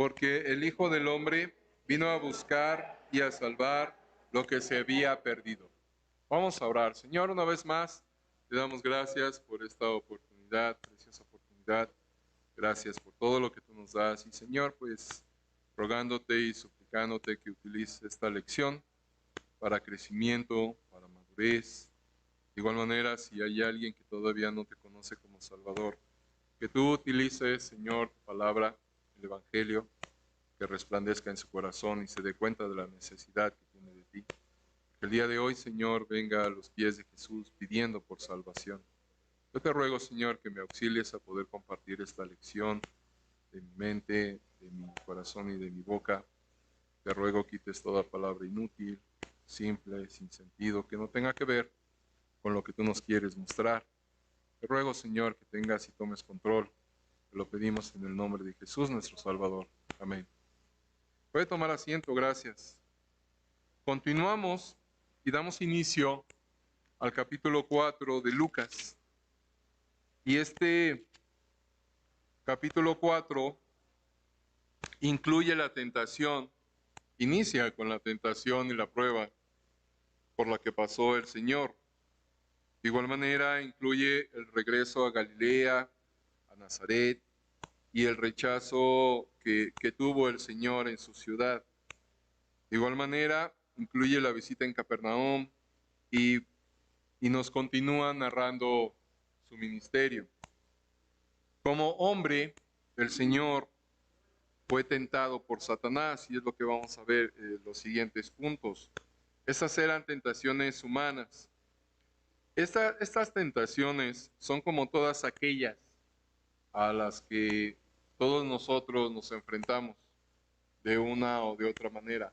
porque el Hijo del Hombre vino a buscar y a salvar lo que se había perdido. Vamos a orar. Señor, una vez más, te damos gracias por esta oportunidad, preciosa oportunidad. Gracias por todo lo que tú nos das. Y Señor, pues rogándote y suplicándote que utilices esta lección para crecimiento, para madurez. De igual manera, si hay alguien que todavía no te conoce como Salvador, que tú utilices, Señor, tu palabra, el Evangelio, que resplandezca en su corazón y se dé cuenta de la necesidad que tiene de ti. Que el día de hoy, Señor, venga a los pies de Jesús pidiendo por salvación. Yo te ruego, Señor, que me auxilies a poder compartir esta lección de mi mente, de mi corazón y de mi boca. Te ruego quites toda palabra inútil, simple, sin sentido, que no tenga que ver con lo que tú nos quieres mostrar. Te ruego, Señor, que tengas y tomes control. Te lo pedimos en el nombre de Jesús, nuestro Salvador. Amén. Puede tomar asiento, gracias. Continuamos y damos inicio al capítulo 4 de Lucas. Y este capítulo 4 incluye la tentación, inicia con la tentación y la prueba por la que pasó el Señor. De igual manera incluye el regreso a Galilea, a Nazaret, y el rechazo que tuvo el Señor en su ciudad. De igual manera incluye la visita en Capernaum y nos continúa narrando su ministerio. Como hombre, el Señor fue tentado por Satanás, y es lo que vamos a ver en los siguientes puntos. Estas eran tentaciones humanas. Estas tentaciones son como todas aquellas a las que todos nosotros nos enfrentamos de una o de otra manera.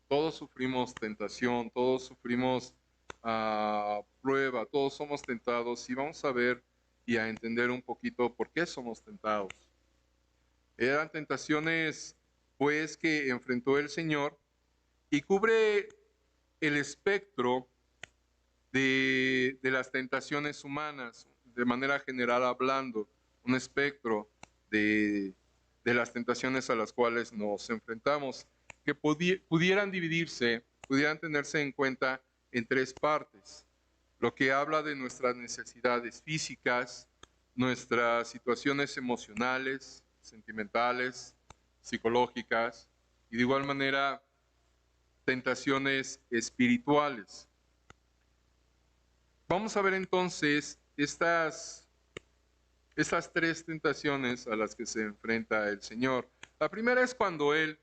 Todos sufrimos tentación, todos sufrimos prueba, todos somos tentados, y vamos a ver y a entender un poquito por qué somos tentados. Eran tentaciones, pues, que enfrentó el Señor, y cubre el espectro de las tentaciones humanas, de manera general hablando, un espectro de las tentaciones a las cuales nos enfrentamos, que pudieran dividirse, pudieran tenerse en cuenta en tres partes. Lo que habla de nuestras necesidades físicas, nuestras situaciones emocionales, sentimentales, psicológicas, y de igual manera tentaciones espirituales. Vamos a ver entonces estas tres tentaciones a las que se enfrenta el Señor. La primera es cuando Él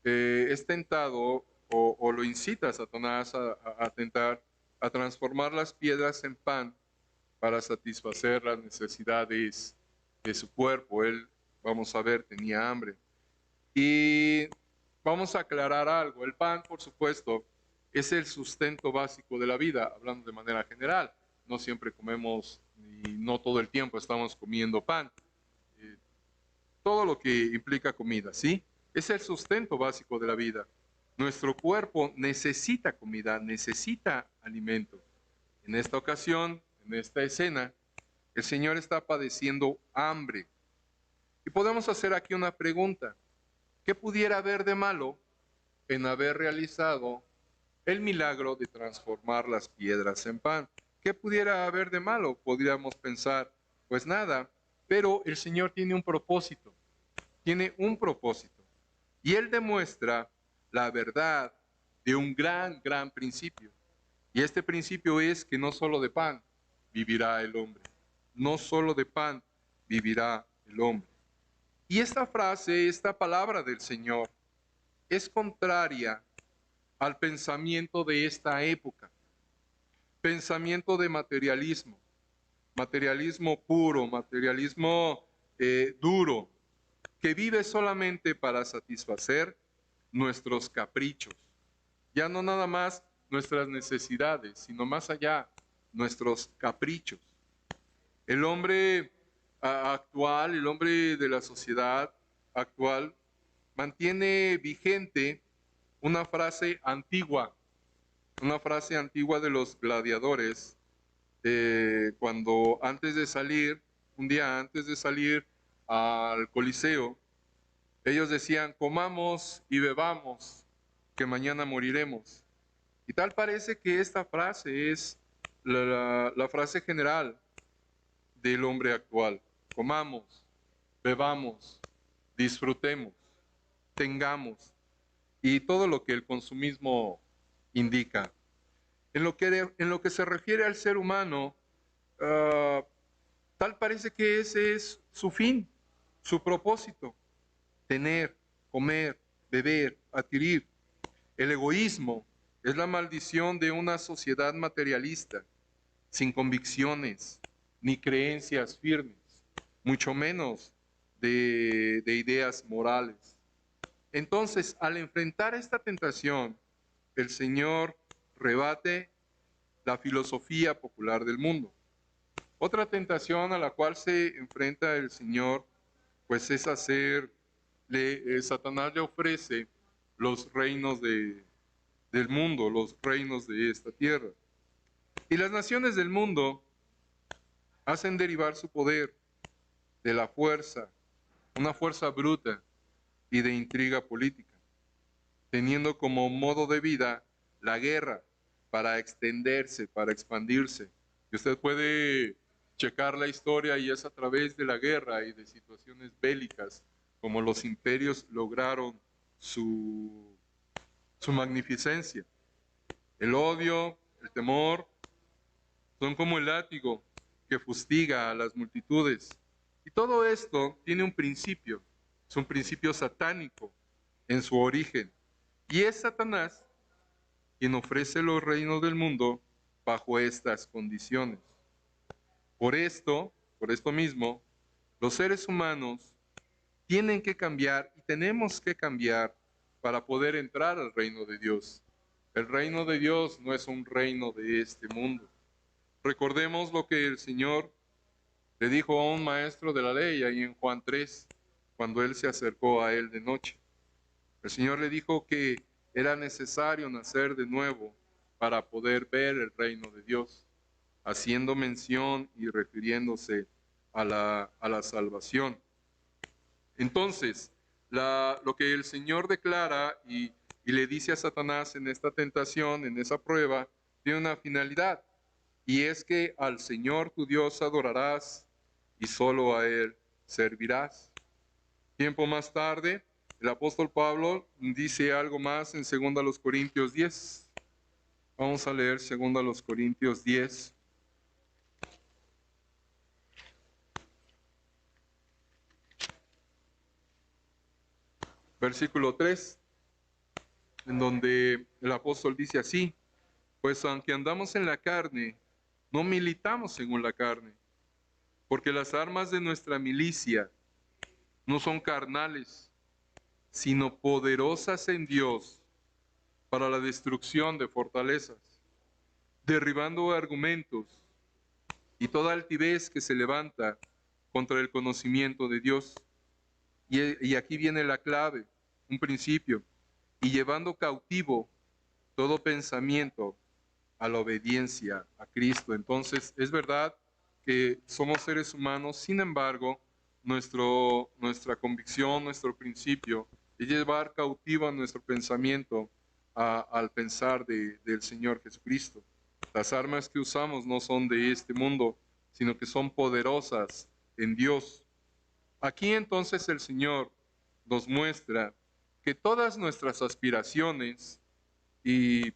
es tentado o lo incita a Satanás a tentar, a transformar las piedras en pan para satisfacer las necesidades de su cuerpo. Él, vamos a ver, tenía hambre. Y vamos a aclarar algo. El pan, por supuesto, es el sustento básico de la vida, hablando de manera general. No siempre comemos y no todo el tiempo estamos comiendo pan. Todo lo que implica comida, ¿sí? Es el sustento básico de la vida. Nuestro cuerpo necesita comida, necesita alimento. En esta ocasión, en esta escena, el Señor está padeciendo hambre. Y podemos hacer aquí una pregunta. ¿Qué pudiera haber de malo en haber realizado el milagro de transformar las piedras en pan? ¿Qué pudiera haber de malo? Podríamos pensar, pues nada, pero el Señor tiene un propósito, y Él demuestra la verdad de un gran principio. Y este principio es que no solo de pan vivirá el hombre, no solo de pan vivirá el hombre. Y esta frase, esta palabra del Señor, es contraria al pensamiento de esta época, pensamiento de materialismo, materialismo puro, materialismo duro, que vive solamente para satisfacer nuestros caprichos, ya no nada más nuestras necesidades, sino más allá, nuestros caprichos. El hombre actual, el hombre de la sociedad actual, mantiene vigente una frase antigua de los gladiadores, cuando un día antes de salir al Coliseo, Ellos decían, comamos y bebamos, que mañana moriremos. Y tal parece que esta frase es la frase general del hombre actual. Comamos, bebamos, disfrutemos, tengamos, y todo lo que el consumismo indica. En lo que se refiere al ser humano, tal parece que ese es su fin, su propósito: tener, comer, beber, adquirir. El egoísmo es la maldición de una sociedad materialista, sin convicciones ni creencias firmes, mucho menos de ideas morales. Entonces, al enfrentar esta tentación, el Señor rebate la filosofía popular del mundo. Otra tentación a la cual se enfrenta el Señor, pues es Satanás le ofrece los reinos del mundo, los reinos de esta tierra. Y las naciones del mundo hacen derivar su poder de la fuerza, una fuerza bruta y de intriga política, teniendo como modo de vida la guerra para extenderse, para expandirse. Y usted puede checar la historia y es a través de la guerra y de situaciones bélicas como los imperios lograron su magnificencia. El odio, el temor, son como el látigo que fustiga a las multitudes. Y todo esto tiene un principio, es un principio satánico en su origen. Y es Satanás quien ofrece los reinos del mundo bajo estas condiciones. Por esto mismo, los seres humanos tienen que cambiar y tenemos que cambiar para poder entrar al reino de Dios. El reino de Dios no es un reino de este mundo. Recordemos lo que el Señor le dijo a un maestro de la ley ahí en Juan 3, cuando él se acercó a él de noche. El Señor le dijo que era necesario nacer de nuevo para poder ver el reino de Dios, haciendo mención y refiriéndose a la salvación. Entonces, lo que el Señor declara y le dice a Satanás en esta tentación, en esa prueba, tiene una finalidad, y es que al Señor tu Dios adorarás y solo a Él servirás. Tiempo más tarde, el apóstol Pablo dice algo más en 2 Corintios 10. Vamos a leer 2 Corintios 10. Versículo 3, en donde el apóstol dice así: pues aunque andamos en la carne, no militamos según la carne, porque las armas de nuestra milicia no son carnales, sino poderosas en Dios para la destrucción de fortalezas, derribando argumentos y toda altivez que se levanta contra el conocimiento de Dios. Y aquí viene la clave, un principio: y llevando cautivo todo pensamiento a la obediencia a Cristo. Entonces, es verdad que somos seres humanos, sin embargo, nuestra convicción, nuestro principio es llevar cautivo a nuestro pensamiento al pensar del Señor Jesucristo. Las armas que usamos no son de este mundo, sino que son poderosas en Dios. Aquí entonces el Señor nos muestra que todas nuestras aspiraciones, y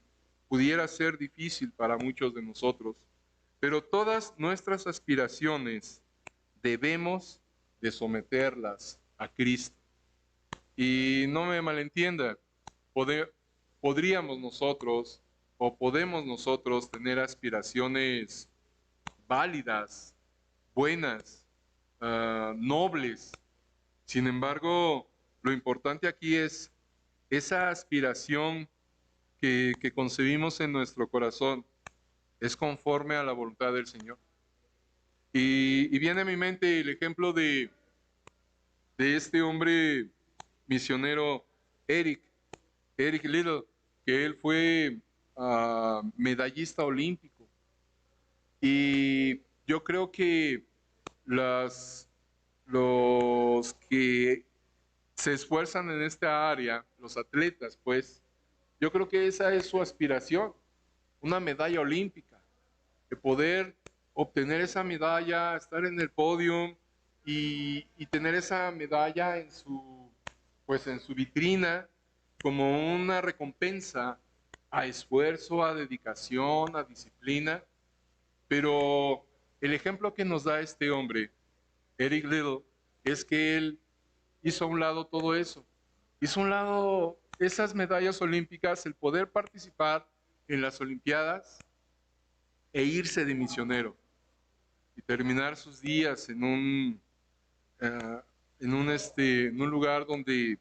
pudiera ser difícil para muchos de nosotros, pero todas nuestras aspiraciones debemos de someterlas a Cristo. Y no me malentienda, podríamos nosotros o podemos nosotros tener aspiraciones válidas, buenas, nobles. Sin embargo, lo importante aquí es esa aspiración que concebimos en nuestro corazón es conforme a la voluntad del Señor. Y viene a mi mente el ejemplo de este hombre misionero Eric Liddell, que él fue medallista olímpico. Y yo creo que los que se esfuerzan en esta área, los atletas, pues, yo creo que esa es su aspiración, una medalla olímpica, de poder obtener esa medalla, estar en el podio y tener esa medalla en pues en su vitrina como una recompensa a esfuerzo, a dedicación, a disciplina. Pero el ejemplo que nos da este hombre, Eric Liddell, es que él hizo a un lado todo eso. Hizo a un lado esas medallas olímpicas, el poder participar en las Olimpiadas e irse de misionero y terminar sus días en un lugar donde,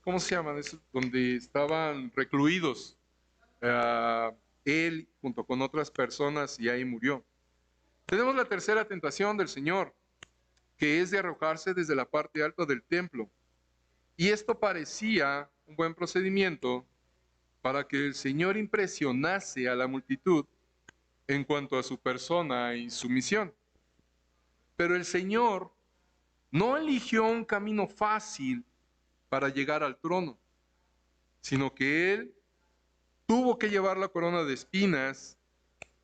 ¿cómo se llaman? Donde estaban recluidos él junto con otras personas y ahí murió. Tenemos la tercera tentación del Señor, que es de arrojarse desde la parte alta del templo. Y esto parecía un buen procedimiento para que el Señor impresionase a la multitud en cuanto a su persona y su misión. Pero el Señor no eligió un camino fácil para llegar al trono, sino que Él tuvo que llevar la corona de espinas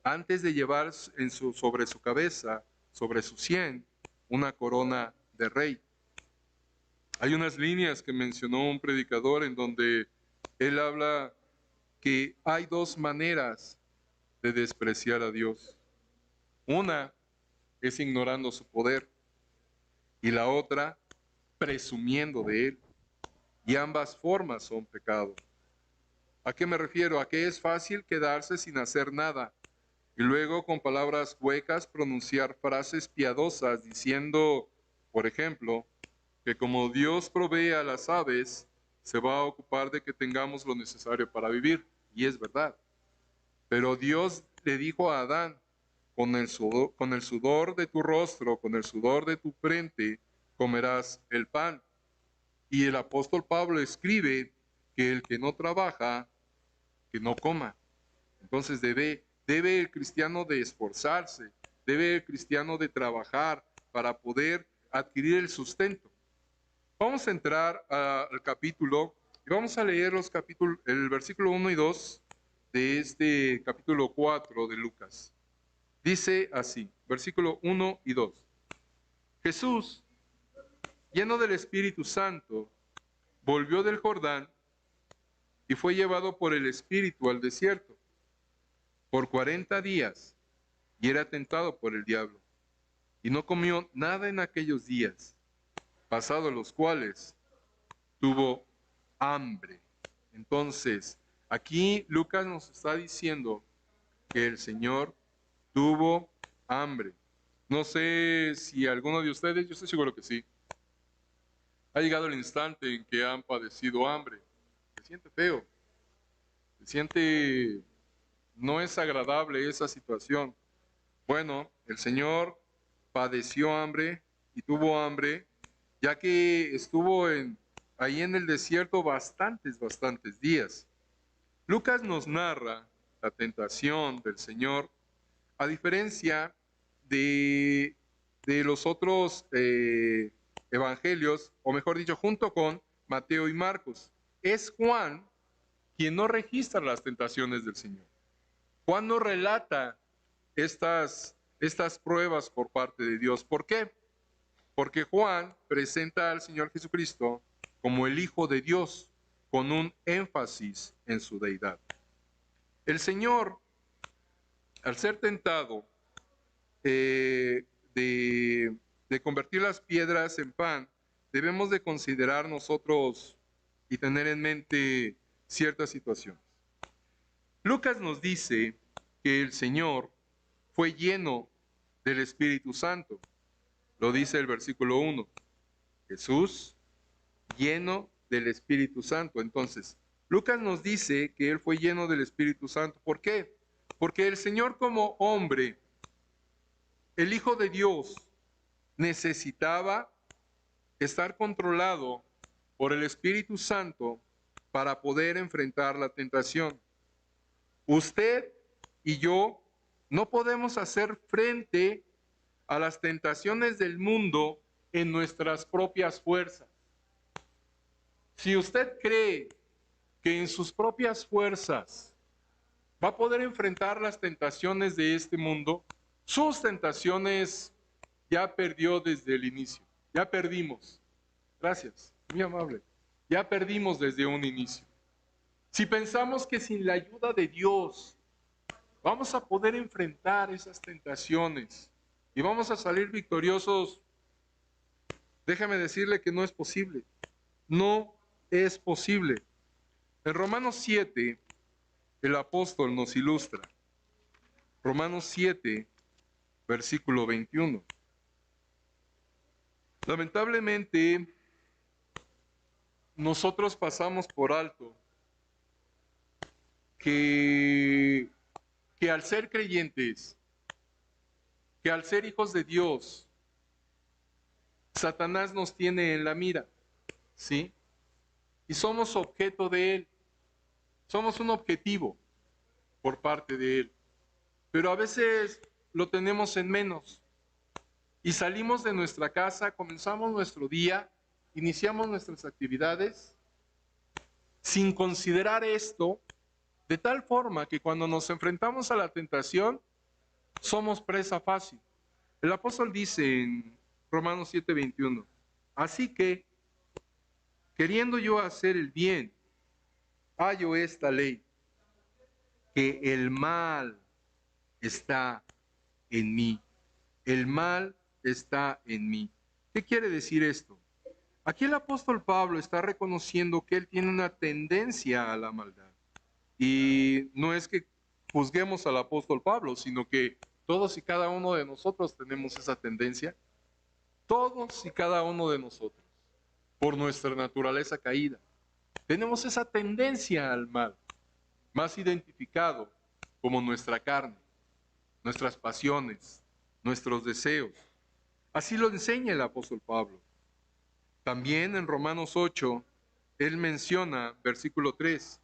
antes de llevar sobre su cabeza, sobre su sien, una corona de rey. Hay unas líneas que mencionó un predicador en donde él habla que hay dos maneras de despreciar a Dios. Una es ignorando su poder y la otra presumiendo de él. Y ambas formas son pecado. ¿A qué me refiero? A que es fácil quedarse sin hacer nada y luego con palabras huecas pronunciar frases piadosas diciendo, por ejemplo, que como Dios provee a las aves, se va a ocupar de que tengamos lo necesario para vivir. Y es verdad. Pero Dios le dijo a Adán, con el sudor de tu rostro, con el sudor de tu frente, comerás el pan. Y el apóstol Pablo escribe que el que no trabaja, que no coma. Entonces debe el cristiano de esforzarse, debe el cristiano de trabajar para poder adquirir el sustento. Vamos a entrar al capítulo y vamos a leer el versículo 1 y 2 de este capítulo 4 de Lucas. Dice así, versículo 1 y 2. Jesús, lleno del Espíritu Santo, volvió del Jordán y fue llevado por el Espíritu al desierto por 40 días y era tentado por el diablo. Y no comió nada en aquellos días, pasados los cuales tuvo hambre. Entonces, aquí Lucas nos está diciendo que el Señor tuvo hambre. No sé si alguno de ustedes, yo estoy seguro que sí, ha llegado el instante en que han padecido hambre. Se siente feo, se siente, no es agradable esa situación. Bueno, el Señor padeció hambre y tuvo hambre, ya que estuvo ahí en el desierto bastantes días. Lucas nos narra la tentación del Señor, a diferencia de los otros evangelios, o mejor dicho, junto con Mateo y Marcos. Es Juan quien no registra las tentaciones del Señor. Juan no relata estas pruebas por parte de Dios. ¿Por qué? Porque Juan presenta al Señor Jesucristo como el Hijo de Dios, con un énfasis en su deidad. El Señor, al ser tentado de convertir las piedras en pan, debemos de considerar nosotros y tener en mente ciertas situaciones. Lucas nos dice que el Señor fue lleno del Espíritu Santo. Lo dice el versículo 1. Jesús lleno del Espíritu Santo. Entonces, Lucas nos dice que Él fue lleno del Espíritu Santo. ¿Por qué? Porque el Señor como hombre, el Hijo de Dios, necesitaba estar controlado por el Espíritu Santo para poder enfrentar la tentación. Usted y yo no podemos hacer frente a las tentaciones del mundo en nuestras propias fuerzas. Si usted cree que en sus propias fuerzas va a poder enfrentar las tentaciones de este mundo, sus tentaciones ya perdió desde el inicio. Ya perdimos. Gracias, muy amable. Ya perdimos desde un inicio. Si pensamos que sin la ayuda de Dios vamos a poder enfrentar esas tentaciones y vamos a salir victoriosos, déjame decirle que no es posible. No es posible. En Romanos 7, el apóstol nos ilustra. Romanos 7, versículo 21. Lamentablemente, nosotros pasamos por alto que al ser creyentes, que al ser hijos de Dios, Satanás nos tiene en la mira, ¿sí? Y somos objeto de él. Somos un objetivo por parte de él. Pero a veces lo tenemos en menos. Y salimos de nuestra casa, comenzamos nuestro día, iniciamos nuestras actividades sin considerar esto, de tal forma que cuando nos enfrentamos a la tentación, somos presa fácil. El apóstol dice en Romanos 7:21, así que, queriendo yo hacer el bien, hallo esta ley, que el mal está en mí. El mal está en mí. ¿Qué quiere decir esto? Aquí el apóstol Pablo está reconociendo que él tiene una tendencia a la maldad. Y no es que juzguemos al apóstol Pablo, sino que todos y cada uno de nosotros tenemos esa tendencia. Todos y cada uno de nosotros, por nuestra naturaleza caída, tenemos esa tendencia al mal, más identificado como nuestra carne, nuestras pasiones, nuestros deseos. Así lo enseña el apóstol Pablo. También en Romanos 8, él menciona, versículo 3,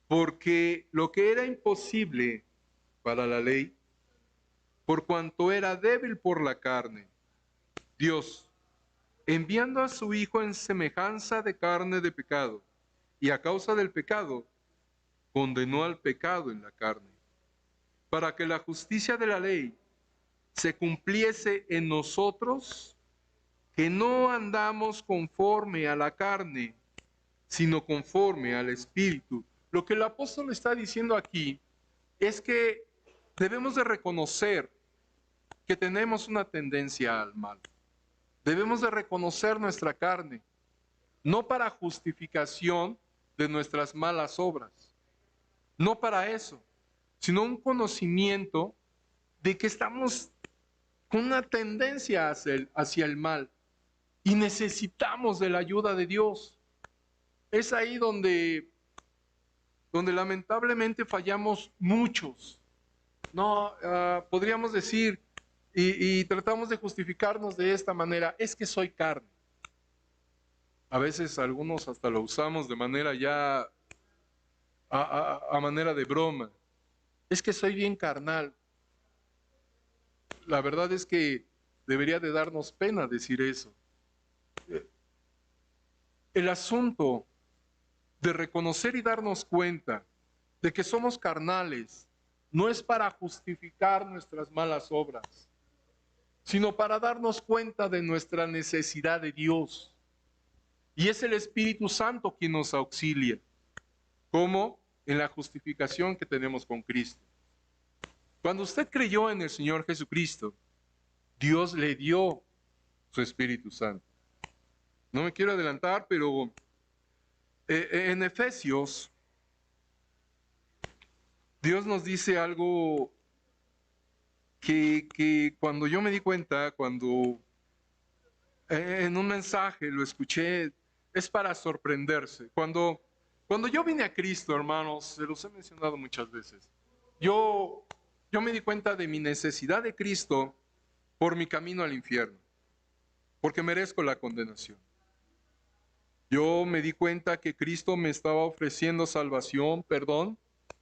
porque lo que era imposible para la ley, por cuanto era débil por la carne, Dios, enviando a su Hijo en semejanza de carne de pecado, y a causa del pecado, condenó al pecado en la carne, para que la justicia de la ley se cumpliese en nosotros, que no andamos conforme a la carne, sino conforme al Espíritu. Lo que el apóstol está diciendo aquí es que debemos de reconocer que tenemos una tendencia al mal. Debemos de reconocer nuestra carne, no para justificación de nuestras malas obras, no para eso, sino un conocimiento de que estamos con una tendencia hacia el mal y necesitamos de la ayuda de Dios. Es ahí donde lamentablemente fallamos muchos. No, podríamos decir, y tratamos de justificarnos de esta manera, es que soy carne. A veces algunos hasta lo usamos de manera ya, a manera de broma. Es que soy bien carnal. La verdad es que debería de darnos pena decir eso. El asunto de reconocer y darnos cuenta de que somos carnales no es para justificar nuestras malas obras, sino para darnos cuenta de nuestra necesidad de Dios. Y es el Espíritu Santo quien nos auxilia, como en la justificación que tenemos con Cristo. Cuando usted creyó en el Señor Jesucristo, Dios le dio su Espíritu Santo. No me quiero adelantar, pero en Efesios, Dios nos dice algo que cuando yo me di cuenta, cuando en un mensaje lo escuché, es para sorprenderse. Cuando yo vine a Cristo, hermanos, se los he mencionado muchas veces, yo me di cuenta de mi necesidad de Cristo por mi camino al infierno, porque merezco la condenación. Yo me di cuenta que Cristo me estaba ofreciendo salvación, perdón.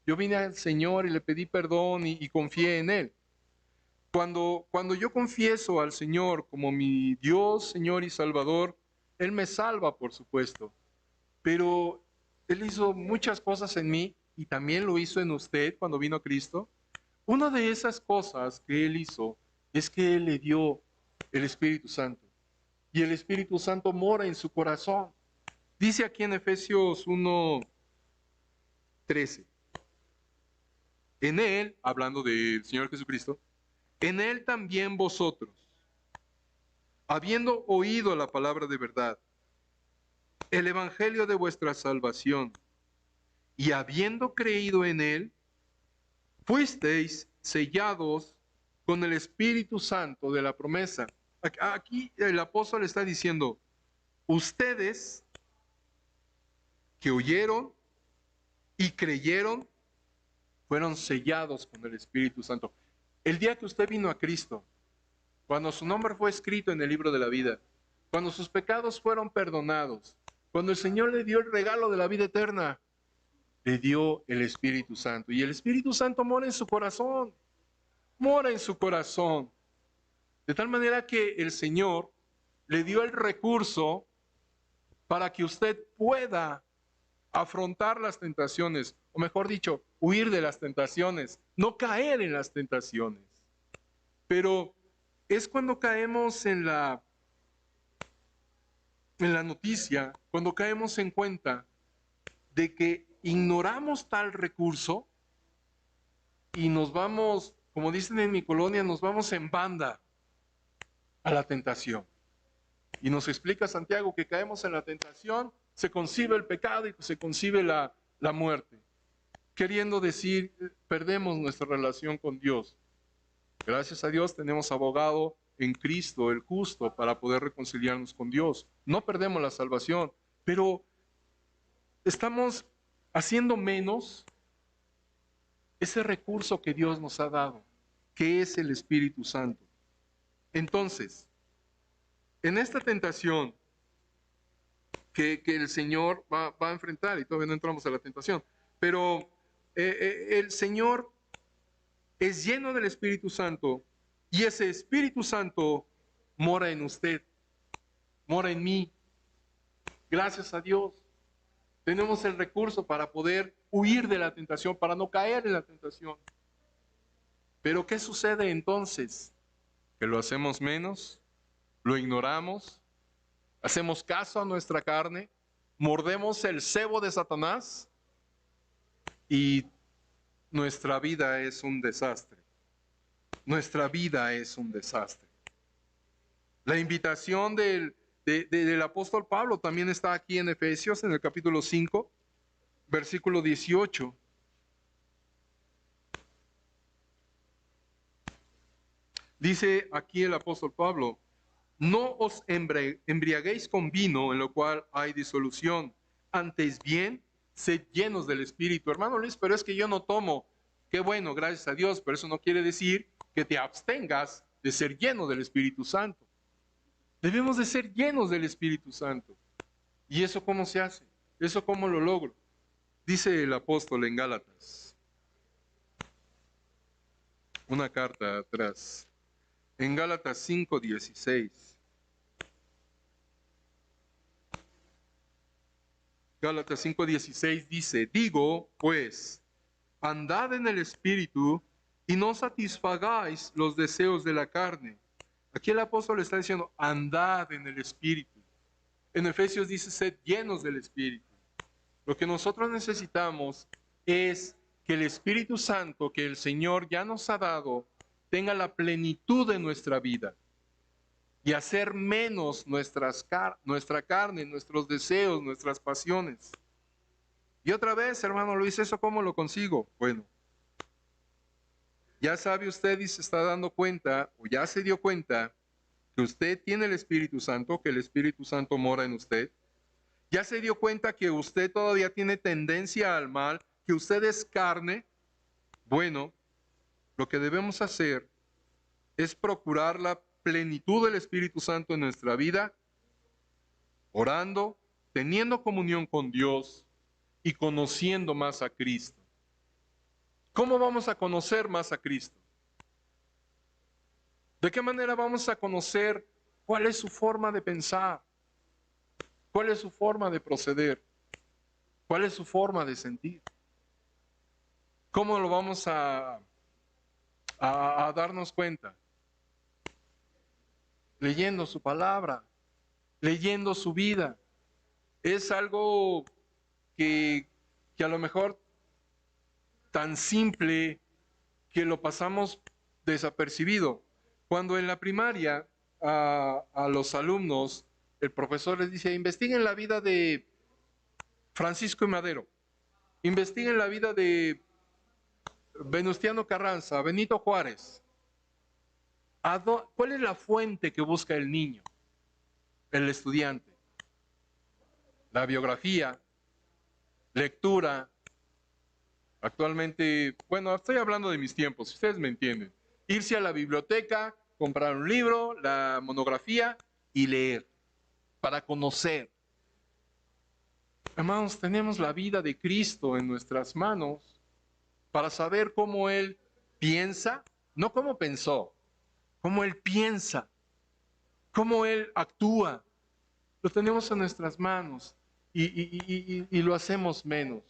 Yo vine al Señor y le pedí perdón y confié en Él. Cuando yo confieso al Señor como mi Dios, Señor y Salvador, Él me salva, por supuesto. Pero Él hizo muchas cosas en mí y también lo hizo en usted cuando vino Cristo. Una de esas cosas que Él hizo es que Él le dio el Espíritu Santo. Y el Espíritu Santo mora en su corazón. Dice aquí en Efesios 1:13. En Él, hablando del Señor Jesucristo, en Él también vosotros, habiendo oído la palabra de verdad, el evangelio de vuestra salvación, y habiendo creído en Él, fuisteis sellados con el Espíritu Santo de la promesa. Aquí el apóstol está diciendo, ustedes que oyeron y creyeron, fueron sellados con el Espíritu Santo. El día que usted vino a Cristo, cuando su nombre fue escrito en el libro de la vida, cuando sus pecados fueron perdonados, cuando el Señor le dio el regalo de la vida eterna, le dio el Espíritu Santo. Y el Espíritu Santo mora en su corazón, mora en su corazón. De tal manera que el Señor le dio el recurso para que usted pueda afrontar las tentaciones, o mejor dicho, huir de las tentaciones, no caer en las tentaciones. Pero es cuando caemos en la noticia, cuando caemos en cuenta de que ignoramos tal recurso y nos vamos, como dicen en mi colonia, nos vamos en banda a la tentación. Y nos explica Santiago que caemos en la tentación, se concibe el pecado y se concibe la muerte. Queriendo decir, perdemos nuestra relación con Dios. Gracias a Dios tenemos abogado en Cristo, el justo, para poder reconciliarnos con Dios. No perdemos la salvación, pero estamos haciendo menos ese recurso que Dios nos ha dado, que es el Espíritu Santo. Entonces, en esta tentación que el Señor va a enfrentar, y todavía no entramos a la tentación, pero el Señor es lleno del Espíritu Santo y ese Espíritu Santo mora en usted, mora en mí. Gracias a Dios. Tenemos el recurso para poder huir de la tentación, para no caer en la tentación. Pero ¿qué sucede entonces? Que lo hacemos menos, lo ignoramos, hacemos caso a nuestra carne, mordemos el cebo de Satanás y nuestra vida es un desastre. Nuestra vida es un desastre. La invitación del apóstol Pablo también está aquí en Efesios, en el capítulo 5, versículo 18. Dice aquí el apóstol Pablo, no os embriaguéis con vino en lo cual hay disolución, antes bien, sed llenos del Espíritu. Hermano Luis, pero es que yo no tomo. Qué bueno, gracias a Dios, pero eso no quiere decir que te abstengas de ser lleno del Espíritu Santo. Debemos de ser llenos del Espíritu Santo. ¿Y eso cómo se hace? ¿Eso cómo lo logro? Dice el apóstol en Gálatas, una carta atrás, en Gálatas 5:16. Gálatas 5:16 dice, digo, pues, andad en el Espíritu y no satisfagáis los deseos de la carne. Aquí el apóstol está diciendo, andad en el Espíritu. En Efesios dice, sed llenos del Espíritu. Lo que nosotros necesitamos es que el Espíritu Santo que el Señor ya nos ha dado tenga la plenitud de nuestra vida y hacer menos nuestra carne, nuestros deseos, nuestras pasiones. Y otra vez, hermano Luis, ¿eso cómo lo consigo? Bueno, ya sabe usted y se está dando cuenta, o ya se dio cuenta, que usted tiene el Espíritu Santo, que el Espíritu Santo mora en usted. Ya se dio cuenta que usted todavía tiene tendencia al mal, que usted es carne. Bueno, lo que debemos hacer es procurar la plenitud del Espíritu Santo en nuestra vida, orando, teniendo comunión con Dios y conociendo más a Cristo. ¿Cómo vamos a conocer más a Cristo? ¿De qué manera vamos a conocer cuál es su forma de pensar? ¿Cuál es su forma de proceder? ¿Cuál es su forma de sentir? ¿Cómo lo vamos a darnos cuenta? Leyendo su palabra, leyendo su vida. Es algo que a lo mejor tan simple que lo pasamos desapercibido. Cuando en la primaria a los alumnos el profesor les dice, investiguen la vida de Francisco y Madero, investiguen la vida de Venustiano Carranza, Benito Juárez. ¿Cuál es la fuente que busca el niño, el estudiante? La biografía, lectura. Actualmente, bueno, estoy hablando de mis tiempos, ustedes me entienden. Irse a la biblioteca, comprar un libro, la monografía y leer para conocer. Hermanos, tenemos la vida de Cristo en nuestras manos para saber cómo Él piensa, no cómo pensó, cómo Él piensa, cómo Él actúa. Lo tenemos en nuestras manos y lo hacemos menos.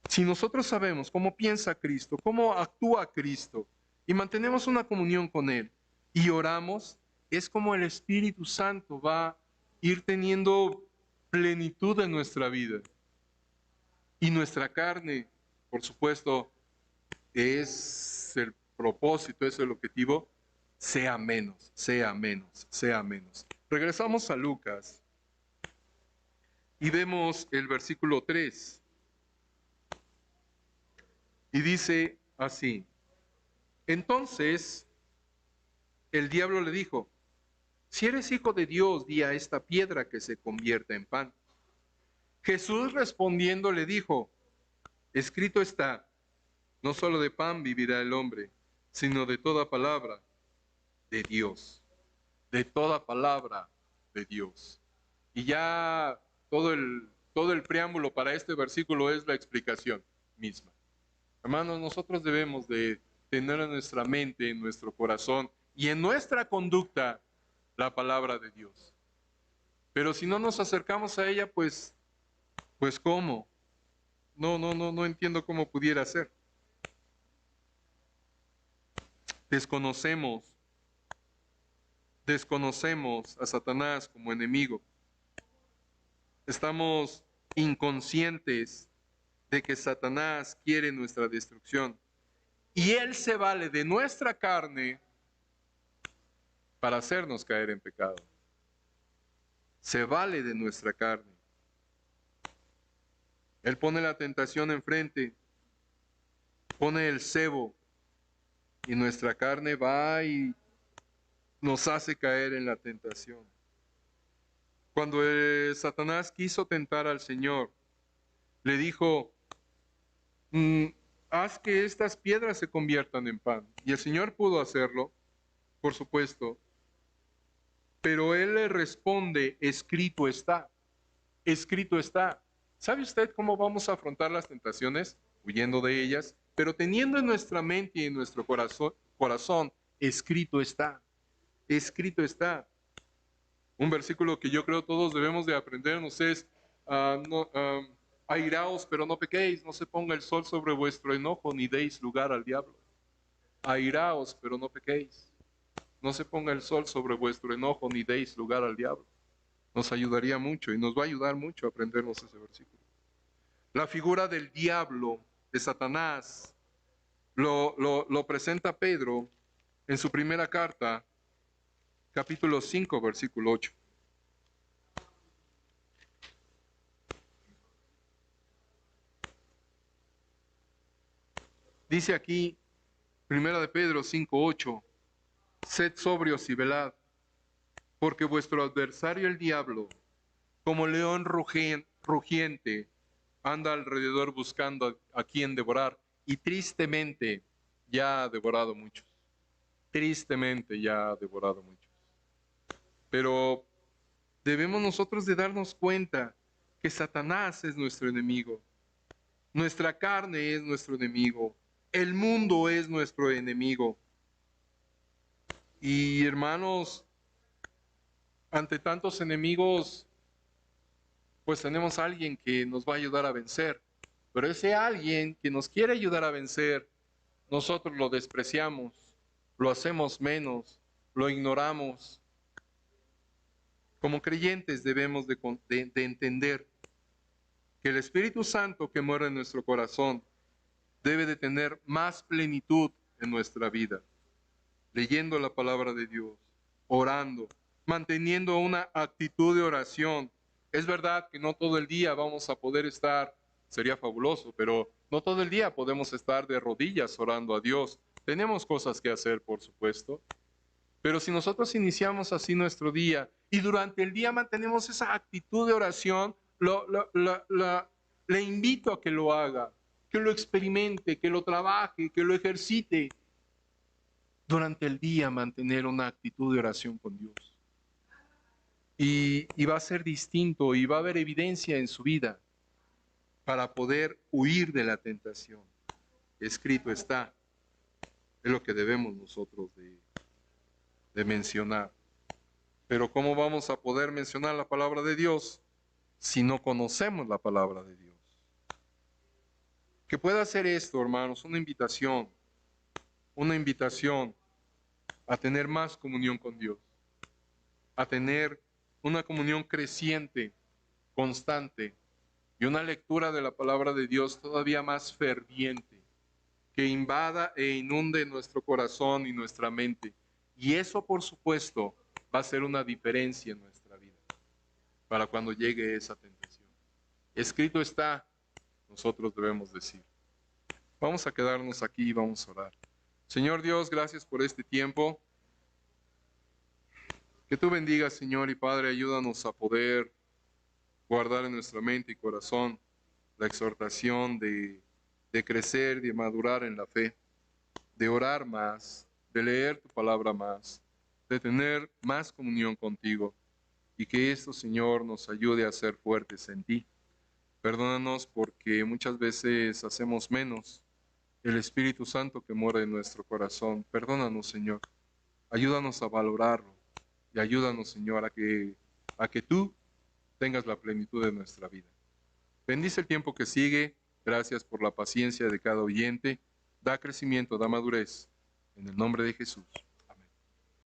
Si nosotros sabemos cómo piensa Cristo, cómo actúa Cristo, y mantenemos una comunión con Él, y oramos, es como el Espíritu Santo va a ir teniendo plenitud en nuestra vida. Y nuestra carne, por supuesto, es el propósito, es el objetivo, sea menos, sea menos, sea menos. Regresamos a Lucas y vemos el versículo 3. Y dice así, entonces el diablo le dijo, si eres hijo de Dios, di a esta piedra que se convierta en pan. Jesús respondiendo le dijo, escrito está, no solo de pan vivirá el hombre, sino de toda palabra de Dios, de toda palabra de Dios. Y ya todo el preámbulo para este versículo es la explicación misma. Hermanos, nosotros debemos de tener en nuestra mente, en nuestro corazón y en nuestra conducta la palabra de Dios. Pero si no nos acercamos a ella, pues ¿cómo? No entiendo cómo pudiera ser. Desconocemos a Satanás como enemigo. Estamos inconscientes de que Satanás quiere nuestra destrucción. Y él se vale de nuestra carne para hacernos caer en pecado. Se vale de nuestra carne. Él pone la tentación enfrente, pone el cebo, y nuestra carne va y nos hace caer en la tentación. Cuando Satanás quiso tentar al Señor, le dijo, haz que estas piedras se conviertan en pan. Y el Señor pudo hacerlo, por supuesto, pero Él le responde, escrito está, escrito está. ¿Sabe usted cómo vamos a afrontar las tentaciones? Huyendo de ellas, pero teniendo en nuestra mente y en nuestro corazón, escrito está, escrito está. Un versículo que yo creo todos debemos de aprendernos es, airaos, pero no pequéis, no se ponga el sol sobre vuestro enojo, ni deis lugar al diablo. Airaos, pero no pequéis. No se ponga el sol sobre vuestro enojo, ni deis lugar al diablo. Nos ayudaría mucho y nos va a ayudar mucho a aprendernos ese versículo. La figura del diablo, de Satanás, lo presenta Pedro en su primera carta, capítulo 5, versículo 8. Dice aquí, primera de Pedro 5:8, sed sobrios y velad, porque vuestro adversario el diablo, como león rugiente, anda alrededor buscando a quien devorar, y tristemente ya ha devorado muchos. Tristemente ya ha devorado muchos. Pero debemos nosotros de darnos cuenta que Satanás es nuestro enemigo. Nuestra carne es nuestro enemigo. El mundo es nuestro enemigo. Y hermanos, ante tantos enemigos, pues tenemos a alguien que nos va a ayudar a vencer. Pero ese alguien que nos quiere ayudar a vencer, nosotros lo despreciamos, lo hacemos menos, lo ignoramos. Como creyentes debemos de entender que el Espíritu Santo que mora en nuestro corazón debe de tener más plenitud en nuestra vida, leyendo la palabra de Dios, orando, manteniendo una actitud de oración. Es verdad que no todo el día vamos a poder estar, sería fabuloso, pero no todo el día podemos estar de rodillas orando a Dios. Tenemos cosas que hacer, por supuesto, pero si nosotros iniciamos así nuestro día y durante el día mantenemos esa actitud de oración, le invito a que lo haga, que lo experimente, que lo trabaje, que lo ejercite. Durante el día mantener una actitud de oración con Dios. Y va a ser distinto y va a haber evidencia en su vida para poder huir de la tentación. Escrito está, es lo que debemos nosotros de mencionar. Pero ¿cómo vamos a poder mencionar la palabra de Dios si no conocemos la palabra de Dios? Que pueda hacer esto, hermanos, una invitación a tener más comunión con Dios, a tener una comunión creciente, constante, y una lectura de la palabra de Dios todavía más ferviente, que invada e inunde nuestro corazón y nuestra mente. Y eso, por supuesto, va a ser una diferencia en nuestra vida para cuando llegue esa tentación. Escrito está, nosotros debemos decir. Vamos a quedarnos aquí y vamos a orar. Señor Dios, gracias por este tiempo. Que tú bendigas, Señor y Padre, ayúdanos a poder guardar en nuestra mente y corazón la exhortación de crecer, de madurar en la fe, de orar más, de leer tu palabra más, de tener más comunión contigo, y que esto, Señor, nos ayude a ser fuertes en ti. Perdónanos porque muchas veces hacemos menos el Espíritu Santo que mora en nuestro corazón. Perdónanos, Señor. Ayúdanos a valorarlo y ayúdanos, Señor, a que tú tengas la plenitud de nuestra vida. Bendice el tiempo que sigue. Gracias por la paciencia de cada oyente. Da crecimiento, da madurez. En el nombre de Jesús.